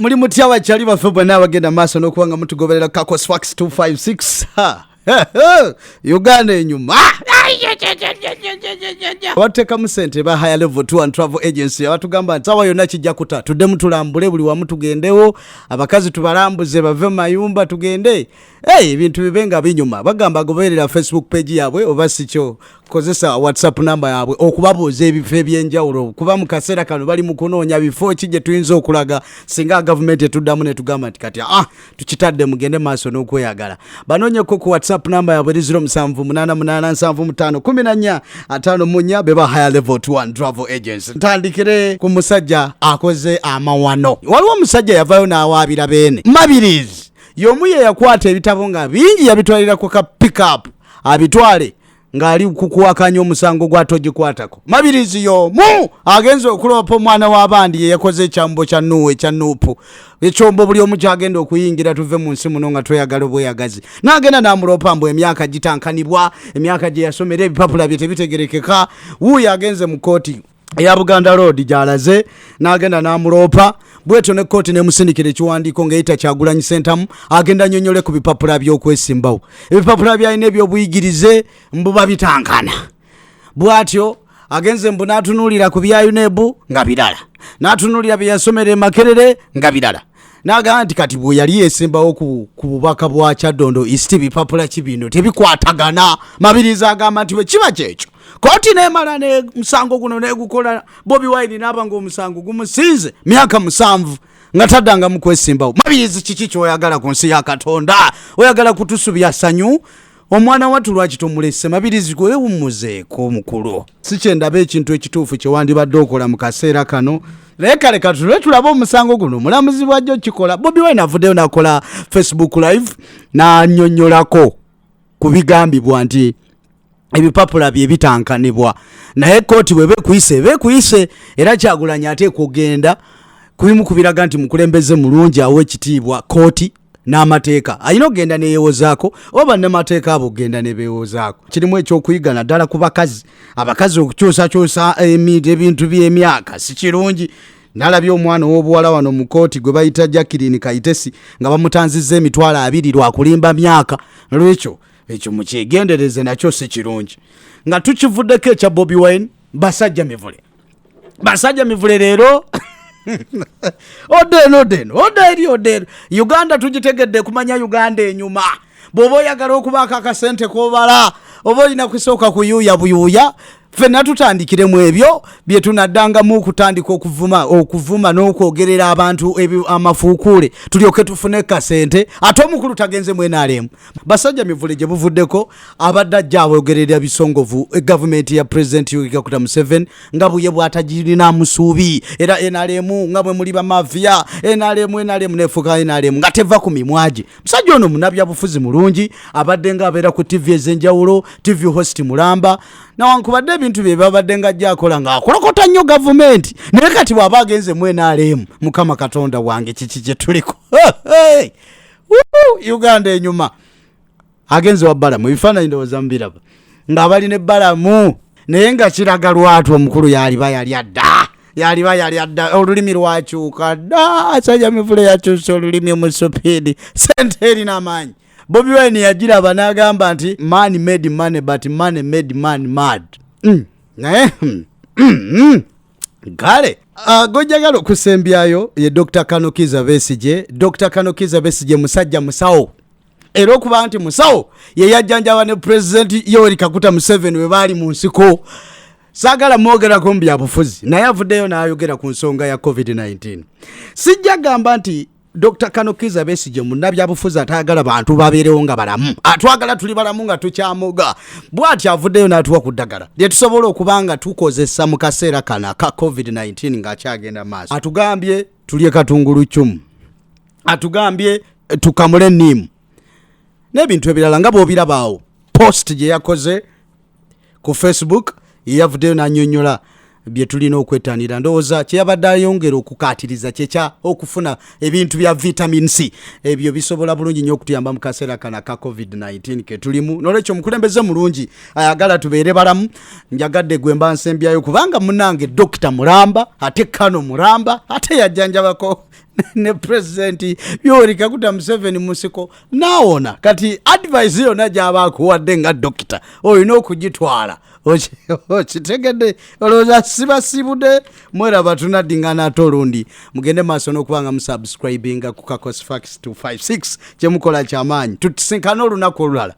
Muri mutya bachali baffe bonna bagenda maaso n'okuwanga mutugoberera Kakos Fax 256 Uganda enyuma abateka mu sente ba higher level tour and travel agency abatugamba nti awa yonna kijja kuta tuddemu tulambule buli wamu tugendewo abakazi tubalambuze bave mayumba tugende ebintu bibenga binyuma bagamba goberera Facebook page yabwe oba sikyo kozesa WhatsApp number yabwe okubabuuza ebifo ebyenjawulo kuba mu kaseera kano bali mu kunoonya bifo kije tuyinza okulaga singa government etuddamu ne tugamba nti kati tukitadde mugende maaso n'okweyagala banoonyeko ku WhatsApp number yabwe 0788751514 beba higher level tour and travel agency. Ntandikire ku musajja akoze amawano. Waliwo omusajja yavayo n'awaabira beene Mavirizi y'omu ye yakwata ebitabo nga bingi yabitwalira ku ka pick up abitwale ngali kukuwakanya omusango gwatogikwatako. Mavirizi y'omu agenze okulopa omwana w'abandi ye yakoze ekyambo kya nuupu ekyombo buli omu kyagenda okuyingira tuve mu nsi muno nga tweyagala obweyagazi n'agenda n'amulopa mbu emyaka gitankanibwa emyaka gye yasomera ebipapula bye tebitegerekeka wuuyo agenze mu kooti eya Buganda Road gyalaze n'agenda n'amulopa bweto ne kooti nemusindikira ekiwandiiko ng'eyita Kyagulanyi Sentamu agenda nnyonnyole ku bipapula by'okwesimbawo ebipapula byalina eby'obuyigirize mbuba bitankana bw'atyo agenze mbu n'atunuulira ku bya UNEB nga birala n'atunuulira bye yasomera e Makerere nga birala n'agamba nti kati bwe yali yeesimbawo ku bubaka bwa Kyaddondo East bipapula kibino tebikwatagana. Mavirizi agamba nti bwe kiba kyekyo kooti n'emala ne musango guno n'egukola Bobi Wine n'aba ng'omusango gumusinze myaka 7 nga taddanga mu kwesimbawo. Mavirizi kiki ky'oyagala ku nsi ya Katonda? Oyagala kutusubya ssanyu? Omwana wattu lwaki tomulese? Mavirizi gwewummuzeeko mukulu. Si kyendaba ekintu ekituufu kye wandibadde okola mu kaseera kano. Leka tulaba omusango guno mulamuzi bwajjo kikola. Bobi Wine avuddeyo n'akola Facebook live n'annyonnyolako ku bigambibwa nti ebipapula bye bitankanibwa naye kooti bwe beekuyise era Kyagulanyi ateekwa okugenda kubimu kubiraga nti mukulembeze mulungi awo ekitiibwa kooti n'amateeka ayina okugenda neyewozaako oba n'amateeka abo okugenda ne beewozaako. Kirimu ekyokuyigana ddala ku bakazi abakazi okukyusakyusa ebintu by'emyaka si kirungi. Nalabye omwana w'obuwala wano mu kooti gwe bayita Jacqueline Kayitesi nga bamutanzizza emitwalo 2 lwa kulimba myaka lwekyo ekyo mukyegendereze nakyo si kirungi nga tukivuddeko ekya Bobi Wine Basajja Mivule leero odeno Uganda tugitegedde kumanya Uganda enyuma bw'oba oyagala okubaako akasente kobala oba olina kusooka kuyuuya buyuuya fenna tutandikiremu ebyo bye tunaddangamu okutandika okuvuma n'okwogerera abantu amafuukuule tulyoke tufune kasente ate omukulu tagenze mwenaalemu. Basajja Mivule gye buvuddeko abadde ajja abogerera bisongovu gavumenti ya President Yoweri Kaguta Museveni nga buye bw'atagirina musuubi era NRM nga bwe muli bamafia NRM nefuuka NRM nga teva ku mimwa gye. Musajja ono munnabyabufuzi mulungi abadde nga abeera ku TV ez'enjawulo TV host mulamba nawankubadde ebintu bye babadde nga ajja akola nga akolokota nnyo gavumenti naye kati bw'aba agenze mu NRM Mukama Katonda wange kiki gye tuliko Uganda enyuma agenze wa Balamu ebifaananyi ndowooza mubiraba ng'abali ne Balamu naye nga kiraga lwatu omukulu yaliba yali adda olulimi lwakyuka dda Basajja Mivule yakyusa olulimi omusupidi sente erina amaanyi. Bobi Wine yagiraba n'agamba nti man made money but money made man mad. Gale gojagala okusembyayo ye Dr. Kanokiza Besigye. Dr. Kanokiza Besigye musajja musawo era okuba nti musawo ye yajjanjaba ne President Yoweri Kaguta Museveni we baali mu nsiko. Saagala mwogerako mu byabufuzi naye avuddeyo n'ayogera ku nsonga ya COVID-19. Sijja gamba nti Dr. Kanokiza Besigye munnabyabufuzi atayagala bantu babeerewo nga balamu atwagala tuli balamu nga tukyamuga bw'ati avuddeyo n'atuwa ku ddagala lye tusobola okuba nga tukozesa mu kaseera kana ka COVID-19 ng'akyagenda maaso. Atugambye tulye katungulu kyumu, atugambye tukamule nniimu n'ebintu ebirala nga bw'obirabaawo. Post gye yakoze ku Facebook yavuddeyo n'annyonnyola bye tulina okwettanira ndowooza kyeyabadde ayongera okukaatiriza kyekya okufuna ebintu bya vitamin C ebyo bisobola bulungi nnyo okutuyamba mu kaseera kana ka COVID-19 ke tulimu. N'olwekyo mukulembeze mulungi ayagala tubeere balamu njagadde gwe mba nsembyayo kubanga munnange Dr. Mulamba ate Kano Mulamba ate yajjanjabako ne president Yoweri Kaguta Museveni musiko naona kati advice yonna gy'abaakuwadde nga dokita olina okugitwala okitegedde olowooza sibasibude mweraba tunaddingana ate olundi mugende maaso n'okubanga musubscribinga ku Kakos Facts 256 kye mukola ky'amaanyi tutisinkana olunaku olulala.